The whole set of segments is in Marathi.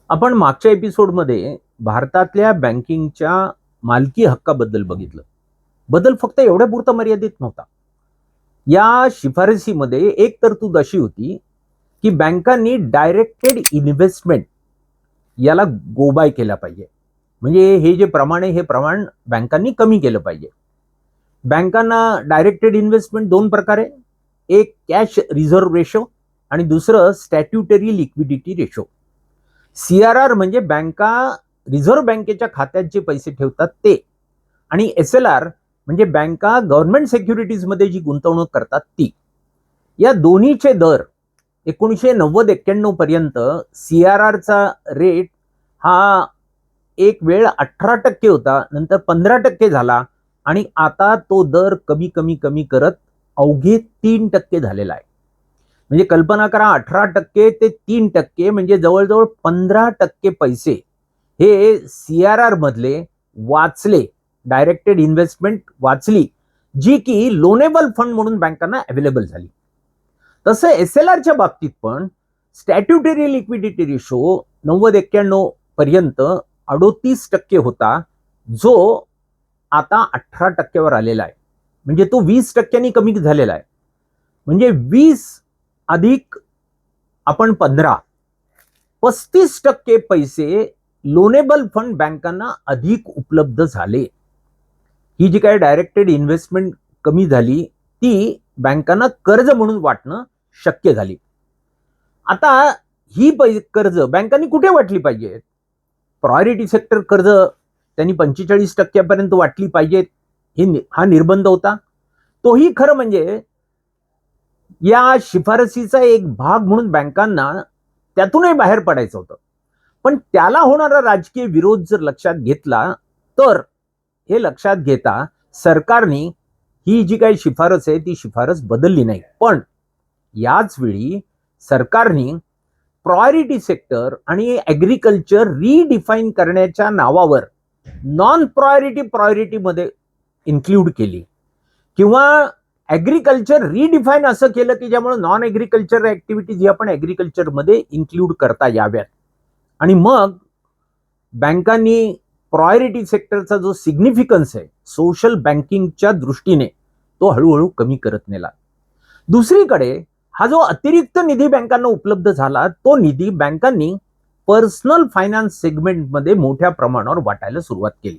आपण मागच्या एपिसोडमध्ये भारतातल्या बँकिंगच्या मालकी हक्काबद्दल बघितलं. बदल फक्त एवढ्यापुरता मर्यादित नव्हता. या शिफारसीमध्ये एक तरतूद अशी होती की बँकांनी डायरेक्टेड इन्व्हेस्टमेंट याला गो बाय केला पाहिजे. म्हणजे हे जे प्रमाण आहे हे प्रमाण बँकांनी कमी केलं पाहिजे. बँकांना डायरेक्टेड इन्व्हेस्टमेंट दोन प्रकारे, एक कॅश रिझर्व्ह रेशो आणि दुसरं स्टॅट्युटरी लिक्विडिटी रेशो. CRR म्हणजे बँका रिझर्व्ह बँकेच्या खात्यात जे पैसे ठेवतात ते, आणि SLR म्हणजे बँका गव्हर्नमेंट सिक्युरिटीजमध्ये जी गुंतवणूक करतात ती. या दोन्हीचे दर 1990-91 पर्यंत CRRचा रेट हा एक वेळ 18% होता, नंतर 15% झाला आणि आता तो दर कमी कमी कमी करत अवघे 3% झालेला आहे. म्हणजे कल्पना करा, 18% ते 3% म्हणजे जवळजवळ 15% पैसे हे CRR मधले वाचले, डायरेक्टेड इन्व्हेस्टमेंट वाचली, जी की लोनेबल फंड म्हणून बँकांना अवेलेबल झाली. तसं SLRच्या बाबतीत पण स्टॅट्युटरी लिक्विडिटी रेशो 90-91 पर्यंत 38% होता, जो आता 18% वर आलेला आहे. म्हणजे तो 20% कमी झालेला आहे. म्हणजे 20 अधिक आपण 15, 35% पैसे लोनेबल फंड बँकांना अधिक उपलब्ध झाले. ही जी काही डायरेक्टेड इन्व्हेस्टमेंट कमी झाली ती बँकांना कर्ज म्हणून वाटणं शक्य झाली. आता ही कर्ज बँकांनी कुठे वाटली पाहिजेत? प्रायोरिटी सेक्टर कर्ज त्यांनी 45% पर्यंत वाटली पाहिजेत, हा निर्बंध होता. तोही खरं म्हणजे या शिफारसीचा एक भाग म्हणून बँकांना त्यातूनही बाहेर पडायचं होतं. पण त्याला होणारा राजकीय विरोध जर लक्षात घेतला तर हे लक्षात घेता सरकारने ही जी काही शिफारस आहे ती शिफारस बदलली नाही. पण याच वेळी सरकारने प्रायोरिटी सेक्टर आणि ऍग्रीकल्चर रिडिफाईन करण्याच्या नावावर नॉन प्रायोरिटी मध्ये इन्क्लूड केली, किंवा ऍग्रीकल्चर रिडिफाईन असं केलं की ज्यामुळे नॉन ऍग्रीकल्चर ऍक्टिव्हिटीज आपण ऍग्रीकल्चर मध्ये इन्क्लूड करता याव्यात. आणि मग बँकांनी प्रायोरिटी सेक्टरचा जो सिग्निफिकन्स आहे सोशल बँकिंगच्या दृष्टीने तो हळूहळू कमी करत नेला. दुसरीकडे हा जो अतिरिक्त निधी बँकांना उपलब्ध झाला तो निधी बँकांनी पर्सनल फायनान्स सेगमेंटमध्ये मोठ्या प्रमाणावर वाटायला सुरुवात केली.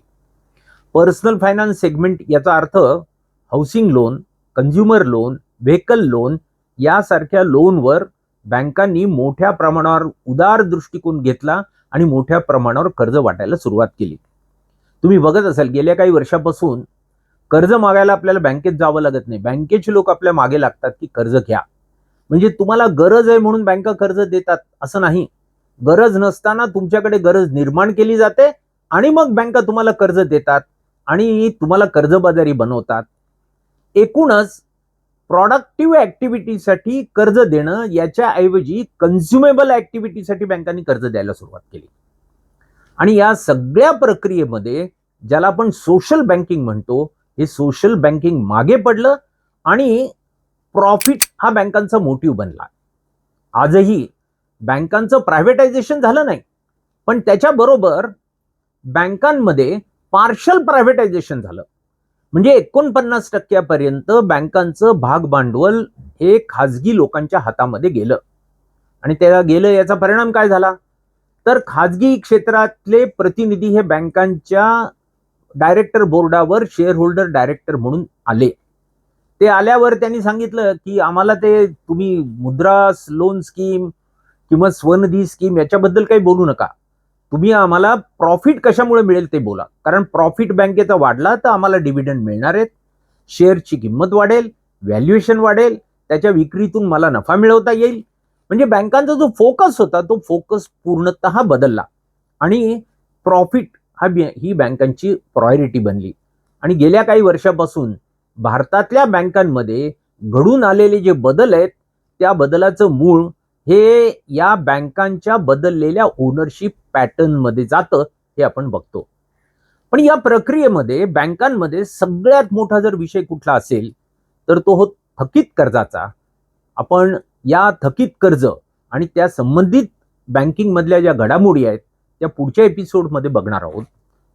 पर्सनल फायनान्स सेगमेंट याचा अर्थ housing loan, consumer loan, vehicle loan यासारख्या लोनवर बँकांनी मोठ्या प्रमाणावर उदार दृष्टिकोन घेतला आणि मोठ्या प्रमाणावर कर्ज वाटायला सुरुवात केली. तुम्ही बघत असाल गेल्या काही वर्षापासून कर्ज मागायला आपल्याला बँकेत जावं लागत नाही. बँकेचे लोक आपल्या मागे लागतात की कर्ज घ्या. म्हणजे तुम्हाला गरज आहे म्हणून बँका कर्ज देतात असं नाही. गरज नसताना तुमच्याकडे गरज निर्माण केली जाते आणि मग बँका तुम्हाला कर्ज देतात आणि तुम्हाला कर्जबाजारी बनवतात. एकूणच प्रॉडक्टिव्ह ऍक्टिव्हिटीसाठी कर्ज देणं याच्या ऐवजी कन्झ्युमेबल ऍक्टिव्हिटीसाठी बँकांनी कर्ज द्यायला सुरुवात केली. आणि या सगळ्या प्रक्रियेमध्ये ज्याला आपण सोशल बँकिंग म्हणतो, हे सोशल बँकिंग मागे पडलं आणि प्रॉफिट हा बँकांचा मोटिव्ह बनला. आजही बँकांचं प्रायव्हेटायझेशन झालं नाही, पण त्याच्याबरोबर बँकांमध्ये पार्शल प्रायव्हेटायझेशन झालं. म्हणजे 49% पर्यंत बँकांचं भाग भांडवल हे खाजगी लोकांच्या हातामध्ये गेलं. आणि त्याला गेलं याचा परिणाम काय झाला तर खाजगी क्षेत्रातले प्रतिनिधी हे बँकांच्या डायरेक्टर बोर्डावर शेअर होल्डर डायरेक्टर म्हणून आले. ते आल्यावर त्यांनी सांगितलं की आम्हाला ते तुम्ही मुद्रा लोन स्कीम किंवा स्वनिधी स्कीम याच्याबद्दल काही बोलू नका. तुम्ही आम्हाला प्रॉफिट कशामुळे मिळेल ते बोला, कारण प्रॉफिट बँकेचा वाढला तर आम्हाला डिव्हिडंड मिळणार आहेत, शेअरची किंमत वाढेल, व्हॅल्युएशन वाढेल, त्याच्या विक्रीतून मला नफा मिळवता येईल. म्हणजे बँकांचा जो फोकस होता तो फोकस पूर्णतः बदलला आणि प्रॉफिट ही बँकांची प्रायोरिटी बनली. आणि गेल्या काही वर्षापासून भारतातल्या बँकांमध्ये घडून आलेले जे बदल आहेत त्या बदलाचं मूळ हे या बँकांच्या बदललेल्या ओनरशिप पॅटर्न मध्ये जातं, हे आपण बघतो. पण या प्रक्रियेमध्ये बँकांमध्ये सगळ्यात मोठा जर विषय कुठला असेल तर तो हो थकीत कर्जाचा. आपण या थकीत कर्ज आणि त्या संबंधित बँकिंग मधल्या ज्या घडामोडी आहेत त्या पुढच्या एपिसोडमध्ये बघणार आहोत.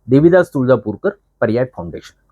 देविदास तुळजापूरकर, पर्याय फाउंडेशन.